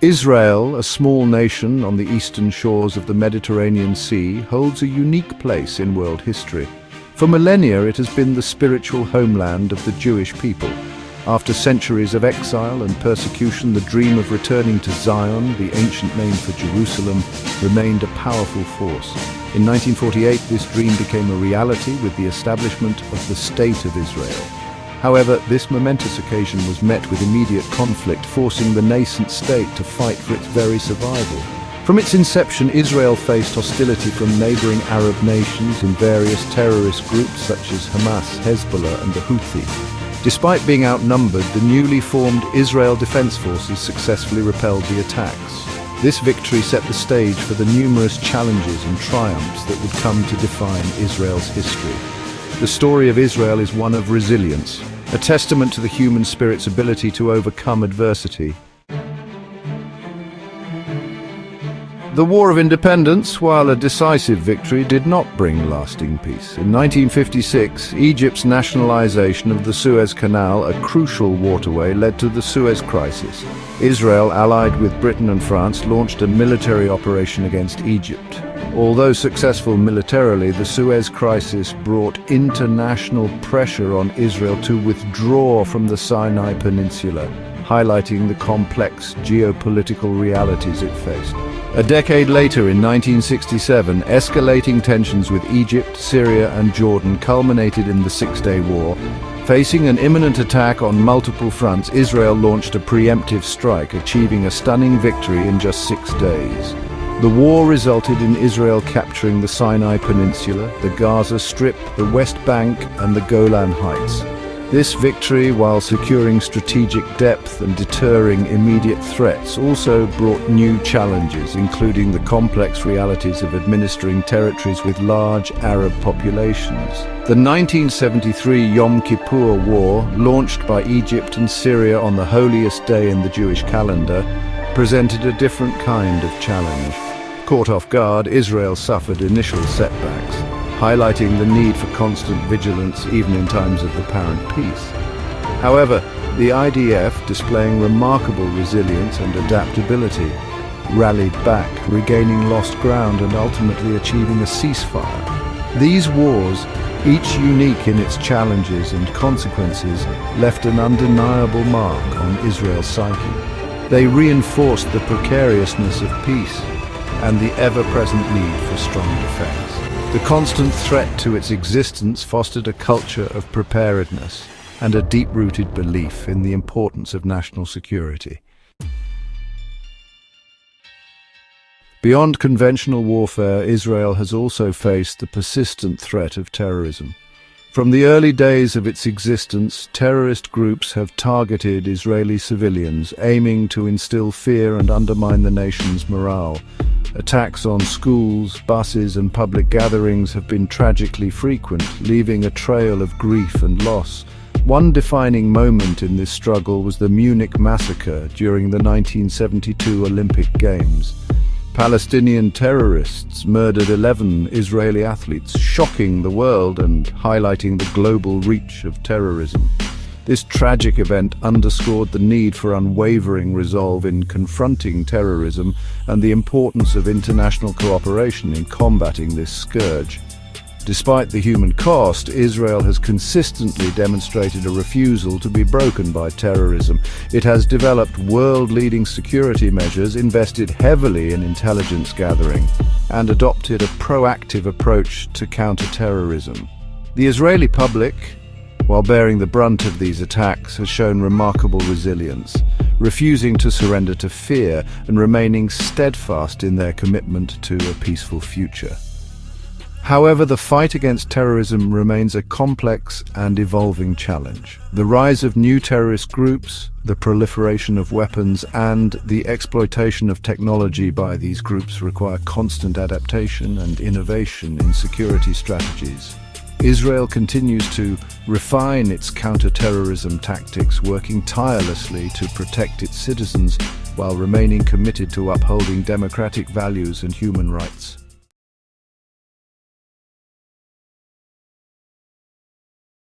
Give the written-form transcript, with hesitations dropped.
Israel, a small nation on the eastern shores of the Mediterranean Sea, holds a unique place in world history. For millennia, it has been the spiritual homeland of the Jewish people. After centuries of exile and persecution, the dream of returning to Zion, the ancient name for Jerusalem, remained a powerful force. In 1948, this dream became a reality with the establishment of the State of Israel. However, this momentous occasion was met with immediate conflict, forcing the nascent state to fight for its very survival. From its inception, Israel faced hostility from neighboring Arab nations and various terrorist groups such as Hamas, Hezbollah and the Houthi. Despite being outnumbered, the newly formed Israel Defense Forces successfully repelled the attacks. This victory set the stage for the numerous challenges and triumphs that would come to define Israel's history. The story of Israel is one of resilience, a testament to the human spirit's ability to overcome adversity. The War of Independence, while a decisive victory, did not bring lasting peace. In 1956, Egypt's nationalization of the Suez Canal, a crucial waterway, led to the Suez Crisis. Israel, allied with Britain and France, launched a military operation against Egypt. Although successful militarily, the Suez Crisis brought international pressure on Israel to withdraw from the Sinai Peninsula, highlighting the complex geopolitical realities it faced. A decade later, in 1967, escalating tensions with Egypt, Syria and Jordan culminated in the Six-Day War. Facing an imminent attack on multiple fronts, Israel launched a preemptive strike, achieving a stunning victory in just 6 days. The war resulted in Israel capturing the Sinai Peninsula, the Gaza Strip, the West Bank and the Golan Heights. This victory, while securing strategic depth and deterring immediate threats, also brought new challenges, including the complex realities of administering territories with large Arab populations. The 1973 Yom Kippur War, launched by Egypt and Syria on the holiest day in the Jewish calendar, presented a different kind of challenge. Caught off guard, Israel suffered initial setbacks, highlighting the need for constant vigilance even in times of apparent peace. However, the IDF, displaying remarkable resilience and adaptability, rallied back, regaining lost ground and ultimately achieving a ceasefire. These wars, each unique in its challenges and consequences, left an undeniable mark on Israel's psyche. They reinforced the precariousness of peace and the ever-present need for strong defense. The constant threat to its existence fostered a culture of preparedness and a deep-rooted belief in the importance of national security. Beyond conventional warfare, Israel has also faced the persistent threat of terrorism. From the early days of its existence, terrorist groups have targeted Israeli civilians, aiming to instill fear and undermine the nation's morale. Attacks on schools, buses and public gatherings have been tragically frequent, leaving a trail of grief and loss. One defining moment in this struggle was the Munich massacre during the 1972 Olympic Games. Palestinian terrorists murdered 11 Israeli athletes, shocking the world and highlighting the global reach of terrorism. This tragic event underscored the need for unwavering resolve in confronting terrorism and the importance of international cooperation in combating this scourge. Despite the human cost, Israel has consistently demonstrated a refusal to be broken by terrorism. It has developed world-leading security measures, invested heavily in intelligence gathering, and adopted a proactive approach to counter-terrorism. The Israeli public, while bearing the brunt of these attacks, has shown remarkable resilience, refusing to surrender to fear and remaining steadfast in their commitment to a peaceful future. However, the fight against terrorism remains a complex and evolving challenge. The rise of new terrorist groups, the proliferation of weapons, and the exploitation of technology by these groups require constant adaptation and innovation in security strategies. Israel continues to refine its counter-terrorism tactics, working tirelessly to protect its citizens while remaining committed to upholding democratic values and human rights.